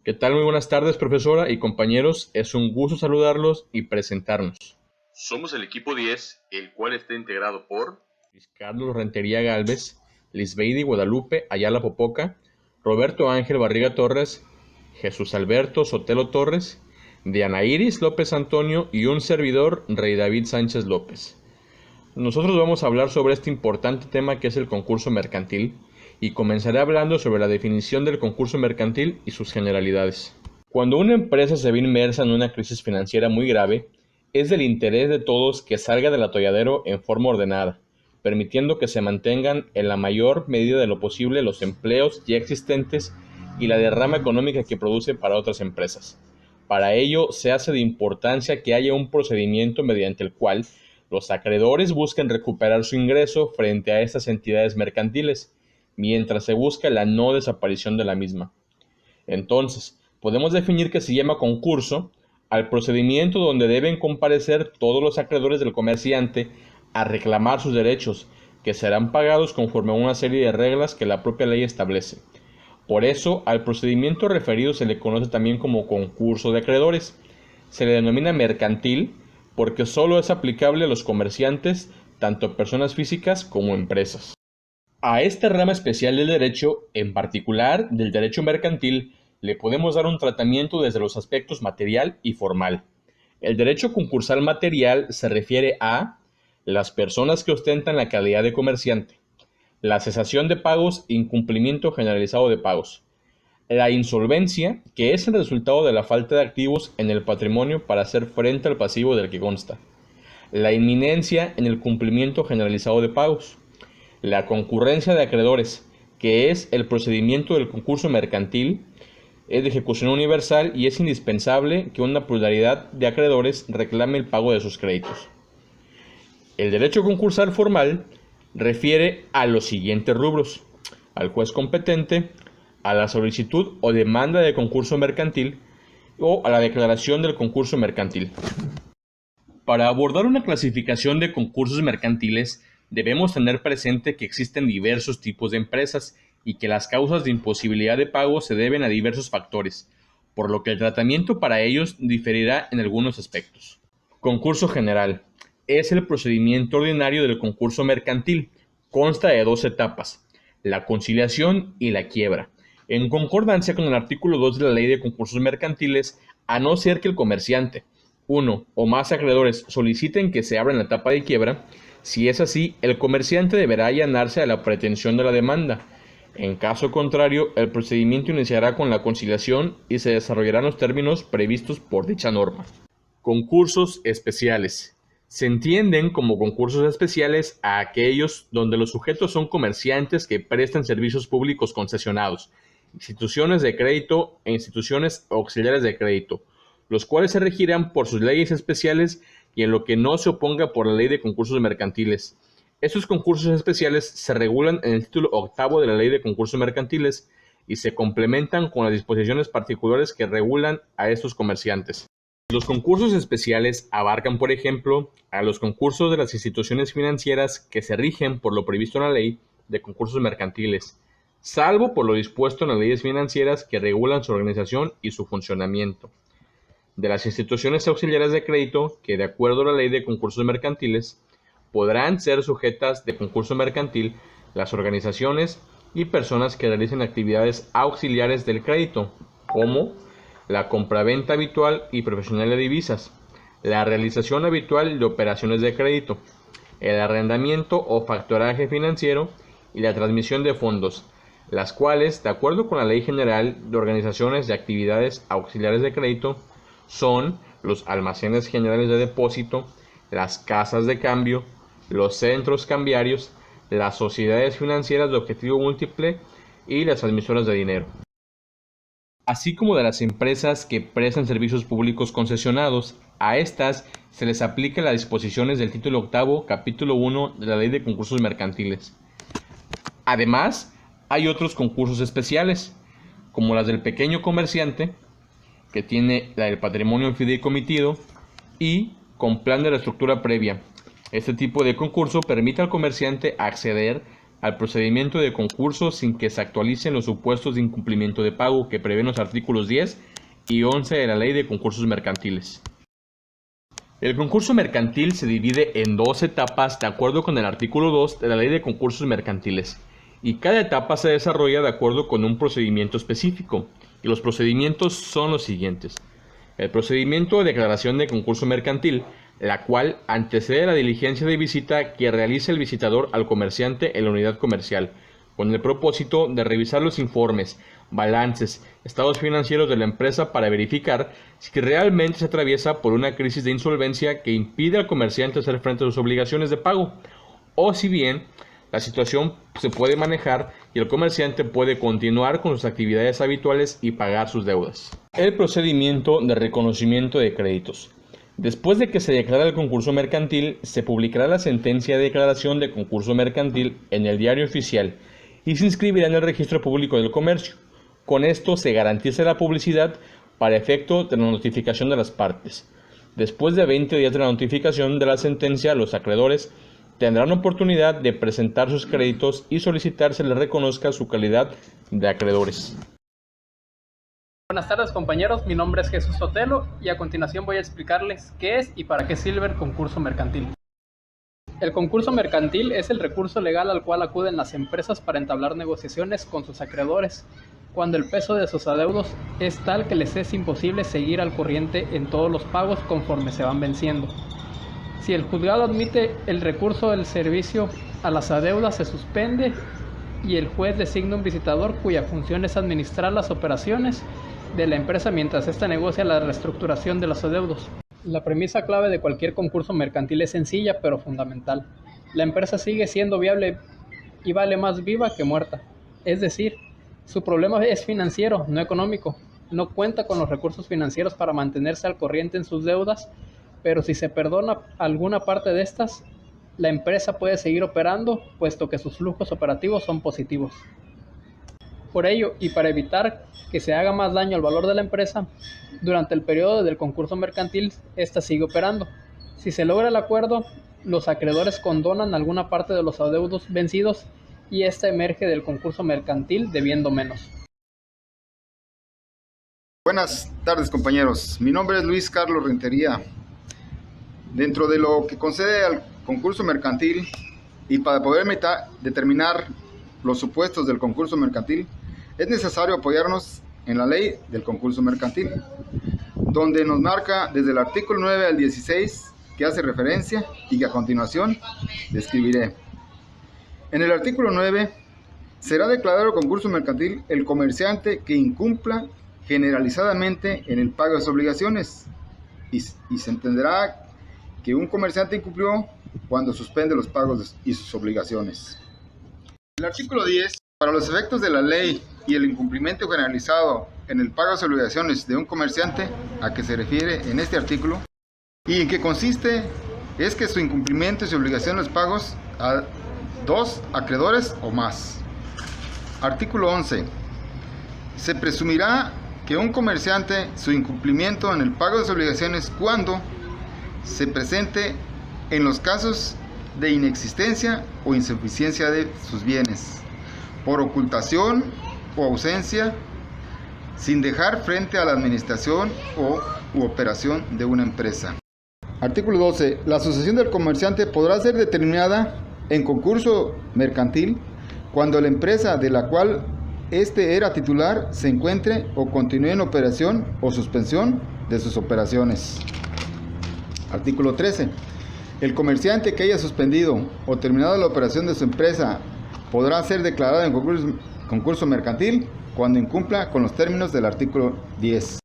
¿Qué tal? Muy buenas tardes, profesora y compañeros. Es un gusto saludarlos y presentarnos. Somos el equipo 10, el cual está integrado por Luis Carlos Rentería Galvez, Lisbeidi Guadalupe Ayala Popoca, Roberto Ángel Barriga Torres, Jesús Alberto Sotelo Torres, Diana Iris López Antonio y un servidor, Rey David Sánchez López. Nosotros vamos a hablar sobre este importante tema que es el concurso mercantil y comenzaré hablando sobre la definición del concurso mercantil y sus generalidades. Cuando una empresa se ve inmersa en una crisis financiera muy grave, es del interés de todos que salga del atolladero en forma ordenada, permitiendo que se mantengan en la mayor medida de lo posible los empleos ya existentes y la derrama económica que produce para otras empresas. Para ello, se hace de importancia que haya un procedimiento mediante el cual los acreedores busquen recuperar su ingreso frente a estas entidades mercantiles, mientras se busca la no desaparición de la misma. Entonces, podemos definir que se llama concurso al procedimiento donde deben comparecer todos los acreedores del comerciante a reclamar sus derechos, que serán pagados conforme a una serie de reglas que la propia ley establece. Por eso, al procedimiento referido se le conoce también como concurso de acreedores. Se le denomina mercantil porque solo es aplicable a los comerciantes, tanto personas físicas como empresas. A esta rama especial del derecho, en particular del derecho mercantil, le podemos dar un tratamiento desde los aspectos material y formal. El derecho concursal material se refiere a las personas que ostentan la calidad de comerciante, la cesación de pagos e incumplimiento generalizado de pagos, la insolvencia, que es el resultado de la falta de activos en el patrimonio para hacer frente al pasivo del que consta, la inminencia en el cumplimiento generalizado de pagos, la concurrencia de acreedores, que es el procedimiento del concurso mercantil, es de ejecución universal y es indispensable que una pluralidad de acreedores reclame el pago de sus créditos. El derecho concursal formal refiere a los siguientes rubros: al juez competente, a la solicitud o demanda de concurso mercantil o a la declaración del concurso mercantil. Para abordar una clasificación de concursos mercantiles, debemos tener presente que existen diversos tipos de empresas y que las causas de imposibilidad de pago se deben a diversos factores, por lo que el tratamiento para ellos diferirá en algunos aspectos. Concurso general. Es el procedimiento ordinario del concurso mercantil. Consta de dos etapas: la conciliación y la quiebra. En concordancia con el artículo 2 de la Ley de Concursos Mercantiles, a no ser que el comerciante, uno o más acreedores soliciten que se abra en la etapa de quiebra. Si es así, el comerciante deberá allanarse a la pretensión de la demanda. En caso contrario, el procedimiento iniciará con la conciliación y se desarrollarán los términos previstos por dicha norma. Concursos especiales. Se entienden como concursos especiales a aquellos donde los sujetos son comerciantes que prestan servicios públicos concesionados, instituciones de crédito e instituciones auxiliares de crédito, los cuales se regirán por sus leyes especiales y en lo que no se oponga por la Ley de Concursos Mercantiles. Estos concursos especiales se regulan en el título octavo de la Ley de Concursos Mercantiles y se complementan con las disposiciones particulares que regulan a estos comerciantes. Los concursos especiales abarcan, por ejemplo, a los concursos de las instituciones financieras que se rigen por lo previsto en la Ley de Concursos Mercantiles, salvo por lo dispuesto en las leyes financieras que regulan su organización y su funcionamiento; de las instituciones auxiliares de crédito que, de acuerdo a la Ley de Concursos Mercantiles, podrán ser sujetas de concurso mercantil las organizaciones y personas que realicen actividades auxiliares del crédito, como la compraventa habitual y profesional de divisas, la realización habitual de operaciones de crédito, el arrendamiento o factoraje financiero y la transmisión de fondos, las cuales, de acuerdo con la Ley General de Organizaciones de Actividades Auxiliares de Crédito, son los almacenes generales de depósito, las casas de cambio, los centros cambiarios, las sociedades financieras de objetivo múltiple y las transmisoras de dinero, así como de las empresas que prestan servicios públicos concesionados. A estas se les aplica las disposiciones del título octavo, capítulo 1 de la Ley de Concursos Mercantiles. Además, hay otros concursos especiales, como las del pequeño comerciante, que tiene la del patrimonio fideicomitido y con plan de reestructura previa. Este tipo de concurso permite al comerciante acceder al procedimiento de concurso sin que se actualicen los supuestos de incumplimiento de pago que prevén los artículos 10 y 11 de la Ley de Concursos Mercantiles. El concurso mercantil se divide en dos etapas de acuerdo con el artículo 2 de la Ley de Concursos Mercantiles, y cada etapa se desarrolla de acuerdo con un procedimiento específico, y los procedimientos son los siguientes. El procedimiento de declaración de concurso mercantil, la cual antecede la diligencia de visita que realiza el visitador al comerciante en la unidad comercial, con el propósito de revisar los informes, balances, estados financieros de la empresa para verificar si realmente se atraviesa por una crisis de insolvencia que impide al comerciante hacer frente a sus obligaciones de pago, o si bien la situación se puede manejar y el comerciante puede continuar con sus actividades habituales y pagar sus deudas. El procedimiento de reconocimiento de créditos. Después de que se declara el concurso mercantil, se publicará la sentencia de declaración de concurso mercantil en el Diario Oficial y se inscribirá en el Registro Público del Comercio. Con esto se garantiza la publicidad para efecto de la notificación de las partes. Después de 20 días de la notificación de la sentencia, los acreedores tendrán oportunidad de presentar sus créditos y solicitar se les reconozca su calidad de acreedores. Buenas tardes, compañeros, mi nombre es Jesús Sotelo y a continuación voy a explicarles qué es y para qué sirve el concurso mercantil. El concurso mercantil es el recurso legal al cual acuden las empresas para entablar negociaciones con sus acreedores, cuando el peso de sus adeudos es tal que les es imposible seguir al corriente en todos los pagos conforme se van venciendo. Si el juzgado admite el recurso del servicio a las adeudas, se suspende y el juez designa un visitador cuya función es administrar las operaciones de la empresa mientras ésta negocia la reestructuración de los adeudos. La premisa clave de cualquier concurso mercantil es sencilla pero fundamental. La empresa sigue siendo viable y vale más viva que muerta. Es decir, su problema es financiero, no económico. No cuenta con los recursos financieros para mantenerse al corriente en sus deudas, pero si se perdona alguna parte de estas, la empresa puede seguir operando, puesto que sus flujos operativos son positivos. Por ello, y para evitar que se haga más daño al valor de la empresa, durante el periodo del concurso mercantil, ésta sigue operando. Si se logra el acuerdo, los acreedores condonan alguna parte de los adeudos vencidos y ésta emerge del concurso mercantil debiendo menos. Buenas tardes, compañeros. Mi nombre es Luis Carlos Rentería. Dentro de lo que concede al concurso mercantil y para poder determinar los supuestos del concurso mercantil, es necesario apoyarnos en la ley del concurso mercantil, donde nos marca desde el artículo 9 al 16 que hace referencia y que a continuación describiré. En el artículo 9, será declarado concurso mercantil el comerciante que incumpla generalizadamente en el pago de sus obligaciones y se entenderá que un comerciante incumplió cuando suspende los pagos y sus obligaciones. El artículo 10, para los efectos de la ley y el incumplimiento generalizado en el pago de sus obligaciones de un comerciante a que se refiere en este artículo, y en qué consiste, es que su incumplimiento y su obligación de los pagos a dos acreedores o más. Artículo 11. Se presumirá que un comerciante su incumplimiento en el pago de sus obligaciones cuando se presente en los casos de inexistencia o insuficiencia de sus bienes, por ocultación o ausencia, sin dejar frente a la administración u operación de una empresa. Artículo 12. La asociación del comerciante podrá ser determinada en concurso mercantil cuando la empresa de la cual éste era titular se encuentre o continúe en operación o suspensión de sus operaciones. Artículo 13. El comerciante que haya suspendido o terminado la operación de su empresa podrá ser declarado en concurso mercantil cuando incumpla con los términos del artículo 10.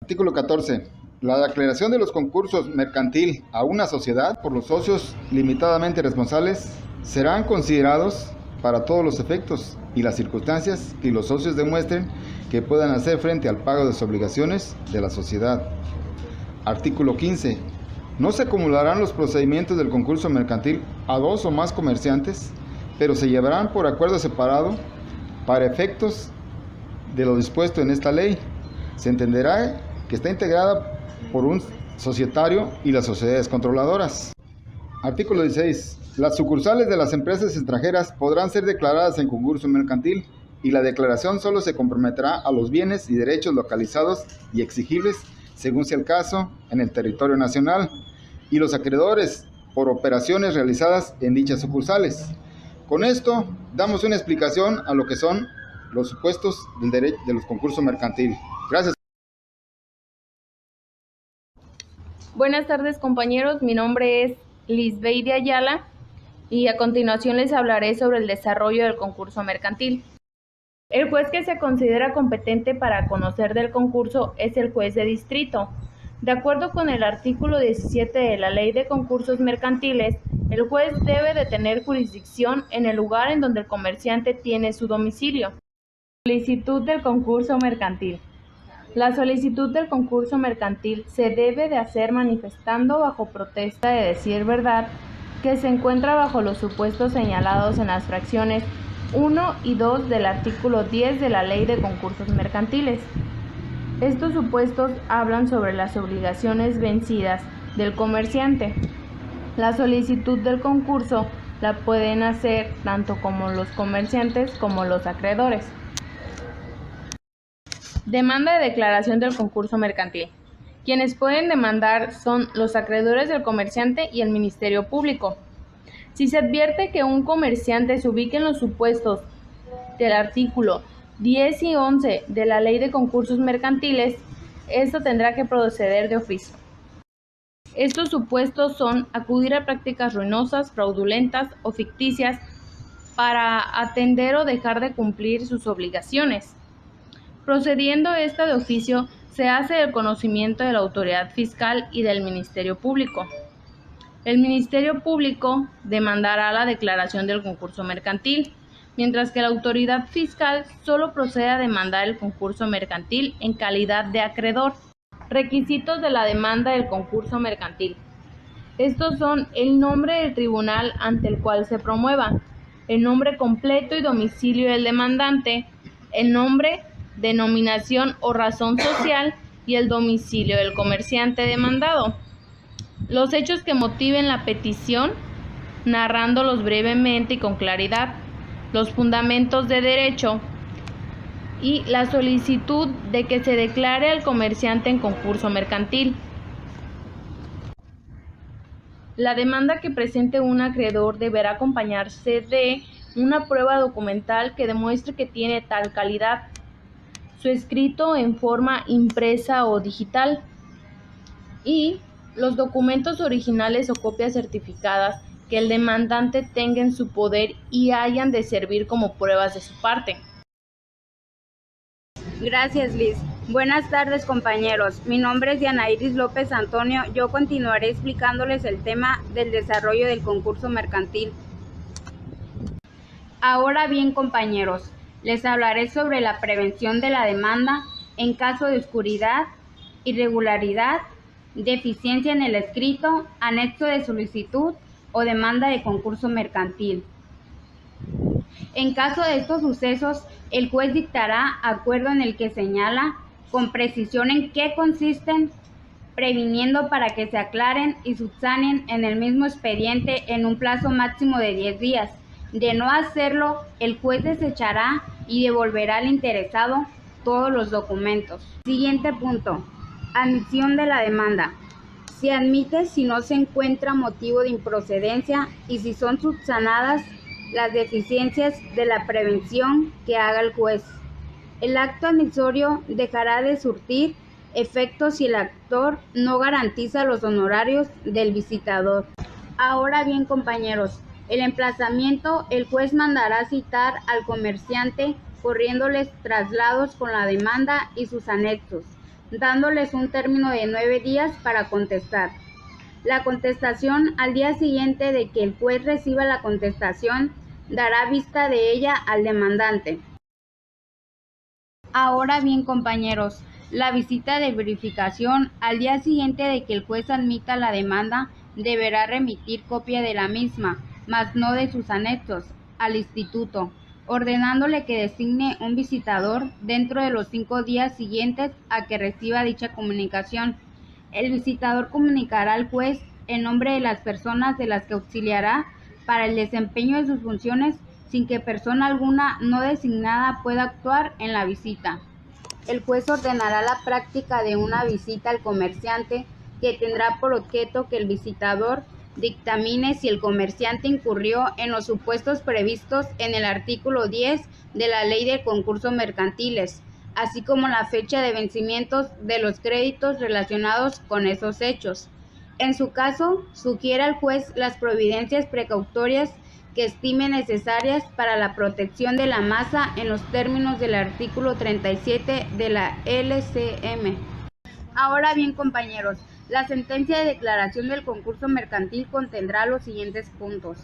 Artículo 14. La declaración de los concursos mercantil a una sociedad por los socios limitadamente responsables serán considerados para todos los efectos y las circunstancias que los socios demuestren que puedan hacer frente al pago de sus obligaciones de la sociedad. Artículo 15. No se acumularán los procedimientos del concurso mercantil a dos o más comerciantes, pero se llevarán por acuerdo separado para efectos de lo dispuesto en esta ley. Se entenderá que está integrada por un societario y las sociedades controladoras. Artículo 16. Las sucursales de las empresas extranjeras podrán ser declaradas en concurso mercantil y la declaración solo se comprometerá a los bienes y derechos localizados y exigibles, según sea el caso, en el territorio nacional, y los acreedores por operaciones realizadas en dichas sucursales. Con esto, damos una explicación a lo que son los supuestos del derecho de los concursos mercantiles. Gracias. Buenas tardes, compañeros. Mi nombre es Lisbeth Ayala y a continuación les hablaré sobre el desarrollo del concurso mercantil. El juez que se considera competente para conocer del concurso es el juez de distrito. De acuerdo con el artículo 17 de la Ley de Concursos Mercantiles, el juez debe de tener jurisdicción en el lugar en donde el comerciante tiene su domicilio. Solicitud del concurso mercantil. La solicitud del concurso mercantil se debe de hacer manifestando bajo protesta de decir verdad que se encuentra bajo los supuestos señalados en las fracciones 1 y 2 del artículo 10 de la Ley de Concursos Mercantiles. Estos supuestos hablan sobre las obligaciones vencidas del comerciante. La solicitud del concurso la pueden hacer tanto como los comerciantes como los acreedores. Demanda de declaración del concurso mercantil. Quienes pueden demandar son los acreedores del comerciante y el Ministerio Público. Si se advierte que un comerciante se ubique en los supuestos del artículo 10 y 11 de la Ley de Concursos Mercantiles, esto tendrá que proceder de oficio. Estos supuestos son acudir a prácticas ruinosas, fraudulentas o ficticias para atender o dejar de cumplir sus obligaciones. Procediendo esta de oficio, se hace el conocimiento de la autoridad fiscal y del Ministerio Público. El Ministerio Público demandará la declaración del concurso mercantil, mientras que la autoridad fiscal solo procede a demandar el concurso mercantil en calidad de acreedor. Requisitos de la demanda del concurso mercantil. Estos son el nombre del tribunal ante el cual se promueva, el nombre completo y domicilio del demandante, el nombre, denominación o razón social y el domicilio del comerciante demandado. Los hechos que motiven la petición, narrándolos brevemente y con claridad, los fundamentos de derecho y la solicitud de que se declare al comerciante en concurso mercantil. La demanda que presente un acreedor deberá acompañarse de una prueba documental que demuestre que tiene tal calidad, su escrito en forma impresa o digital y los documentos originales o copias certificadas que el demandante tenga en su poder y hayan de servir como pruebas de su parte. Gracias, Liz. Buenas tardes, compañeros. Mi nombre es Yanairis López Antonio. Yo continuaré explicándoles el tema del desarrollo del concurso mercantil. Ahora bien, compañeros, les hablaré sobre la prevención de la demanda en caso de oscuridad, irregularidad, deficiencia en el escrito, anexo de solicitud o demanda de concurso mercantil. En caso de estos sucesos, el juez dictará acuerdo en el que señala con precisión en qué consisten, previniendo para que se aclaren y subsanen en el mismo expediente en un plazo máximo de 10 días. De no hacerlo, el juez desechará y devolverá al interesado todos los documentos. Siguiente punto. Admisión de la demanda. Se admite si no se encuentra motivo de improcedencia y si son subsanadas las deficiencias de la prevención que haga el juez. El acto admisorio dejará de surtir efecto si el actor no garantiza los honorarios del visitador. Ahora bien, compañeros, el emplazamiento, el juez mandará citar al comerciante corriéndoles traslados con la demanda y sus anexos, dándoles un término de 9 días para contestar. La contestación al día siguiente de que el juez reciba la contestación dará vista de ella al demandante. Ahora bien, compañeros, la visita de verificación al día siguiente de que el juez admita la demanda deberá remitir copia de la misma, mas no de sus anexos, al instituto, ordenándole que designe un visitador dentro de los 5 días siguientes a que reciba dicha comunicación. El visitador comunicará al juez en nombre de las personas de las que auxiliará para el desempeño de sus funciones sin que persona alguna no designada pueda actuar en la visita. El juez ordenará la práctica de una visita al comerciante que tendrá por objeto que el visitador dictamine si el comerciante incurrió en los supuestos previstos en el artículo 10 de la Ley de Concursos Mercantiles, así como la fecha de vencimientos de los créditos relacionados con esos hechos. En su caso, sugiere al juez las providencias precautorias que estime necesarias para la protección de la masa en los términos del artículo 37 de la LCM. Ahora bien, compañeros, la sentencia de declaración del concurso mercantil contendrá los siguientes puntos: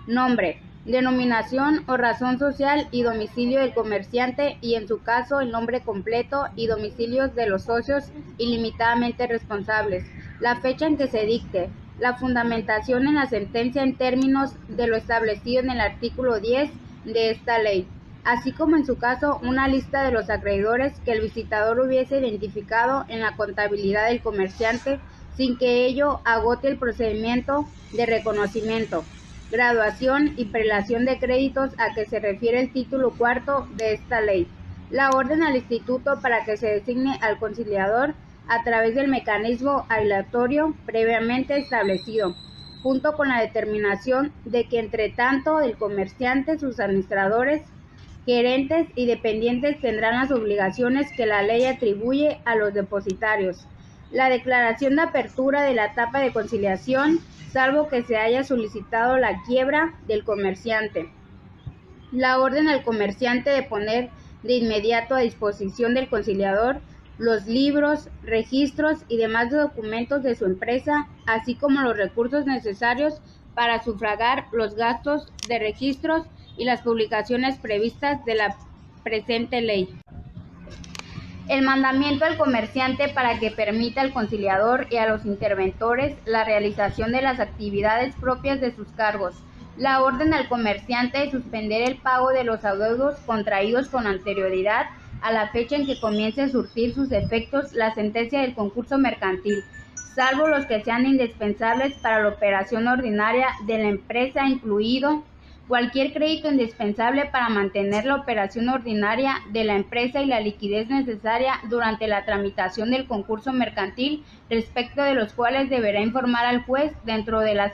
nombre, denominación o razón social y domicilio del comerciante y, en su caso, el nombre completo y domicilios de los socios ilimitadamente responsables, la fecha en que se dicte, la fundamentación en la sentencia en términos de lo establecido en el artículo 10 de esta ley, así como en su caso una lista de los acreedores que el visitador hubiese identificado en la contabilidad del comerciante sin que ello agote el procedimiento de reconocimiento, graduación y prelación de créditos a que se refiere el título cuarto de esta ley, la orden al instituto para que se designe al conciliador a través del mecanismo aleatorio previamente establecido, junto con la determinación de que entre tanto el comerciante, sus administradores, gerentes y dependientes tendrán las obligaciones que la ley atribuye a los depositarios. La declaración de apertura de la etapa de conciliación, salvo que se haya solicitado la quiebra del comerciante. La orden al comerciante de poner de inmediato a disposición del conciliador los libros, registros y demás documentos de su empresa, así como los recursos necesarios para sufragar los gastos de registros y las publicaciones previstas de la presente ley. El mandamiento al comerciante para que permita al conciliador y a los interventores la realización de las actividades propias de sus cargos. La orden al comerciante de suspender el pago de los adeudos contraídos con anterioridad a la fecha en que comience a surtir sus efectos la sentencia del concurso mercantil, salvo los que sean indispensables para la operación ordinaria de la empresa, incluido cualquier crédito indispensable para mantener la operación ordinaria de la empresa y la liquidez necesaria durante la tramitación del concurso mercantil, respecto de los cuales deberá informar al juez dentro de las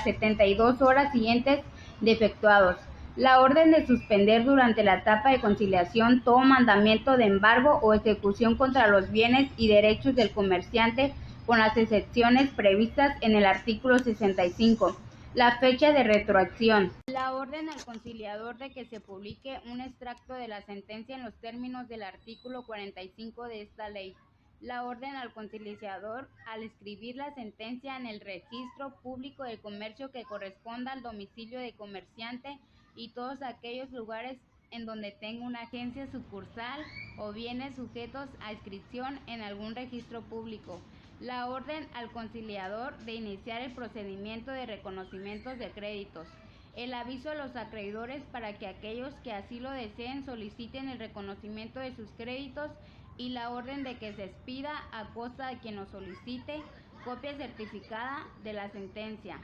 72 horas siguientes de efectuados. La orden de suspender durante la etapa de conciliación todo mandamiento de embargo o ejecución contra los bienes y derechos del comerciante, con las excepciones previstas en el artículo 65. La fecha de retroacción. La orden al conciliador de que se publique un extracto de la sentencia en los términos del artículo 45 de esta ley. La orden al conciliador al escribir la sentencia en el registro público del comercio que corresponda al domicilio del comerciante y todos aquellos lugares en donde tenga una agencia sucursal o bienes sujetos a inscripción en algún registro público. La orden al conciliador de iniciar el procedimiento de reconocimientos de créditos. El aviso a los acreedores para que aquellos que así lo deseen soliciten el reconocimiento de sus créditos y la orden de que se expida a costa de quien lo solicite copia certificada de la sentencia.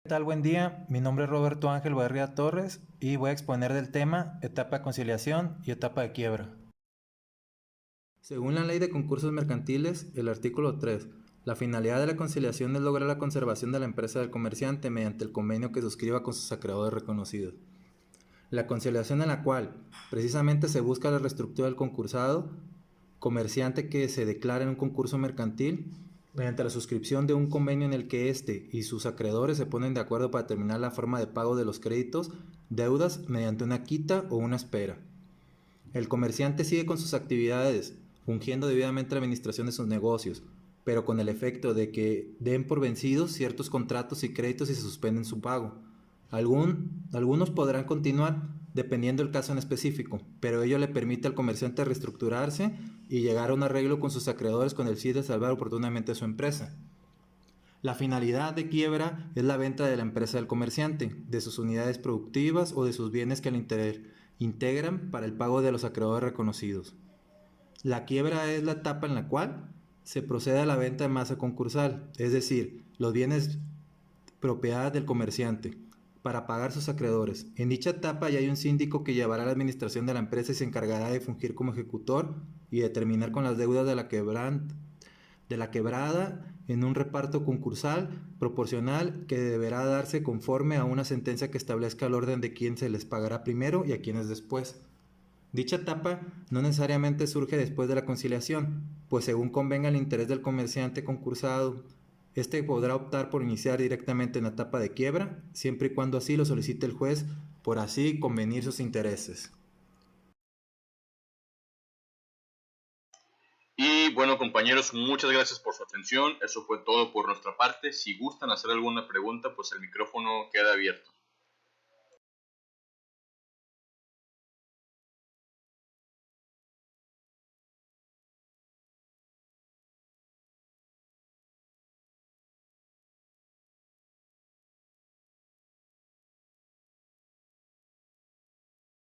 ¿Qué tal? Buen día, mi nombre es Roberto Ángel Barría Torres y voy a exponer del tema etapa de conciliación y etapa de quiebra. Según la Ley de Concursos Mercantiles, el artículo 3, la finalidad de la conciliación es lograr la conservación de la empresa del comerciante mediante el convenio que suscriba con sus acreedores reconocidos. La conciliación en la cual precisamente se busca la reestructura del concursado, comerciante que se declara en un concurso mercantil, mediante la suscripción de un convenio en el que éste y sus acreedores se ponen de acuerdo para determinar la forma de pago de los créditos, deudas, mediante una quita o una espera. El comerciante sigue con sus actividades, fungiendo debidamente la administración de sus negocios, pero con el efecto de que den por vencidos ciertos contratos y créditos y se suspenden su pago. Algunos podrán continuar dependiendo del caso en específico, pero ello le permite al comerciante reestructurarse y llegar a un arreglo con sus acreedores con el fin de salvar oportunamente su empresa. La finalidad de quiebra es la venta de la empresa del comerciante, de sus unidades productivas o de sus bienes que le integran para el pago de los acreedores reconocidos. La quiebra es la etapa en la cual se procede a la venta en masa concursal, es decir, los bienes propiedad del comerciante, para pagar sus acreedores. En dicha etapa ya hay un síndico que llevará la administración de la empresa y se encargará de fungir como ejecutor y determinar con las deudas de la quebrada en un reparto concursal proporcional que deberá darse conforme a una sentencia que establezca el orden de quién se les pagará primero y a quiénes después. Dicha etapa no necesariamente surge después de la conciliación, pues según convenga el interés del comerciante concursado, este podrá optar por iniciar directamente en la etapa de quiebra, siempre y cuando así lo solicite el juez, por así convenir sus intereses. Y bueno, compañeros, muchas gracias por su atención. Eso fue todo por nuestra parte. Si gustan hacer alguna pregunta, pues el micrófono queda abierto.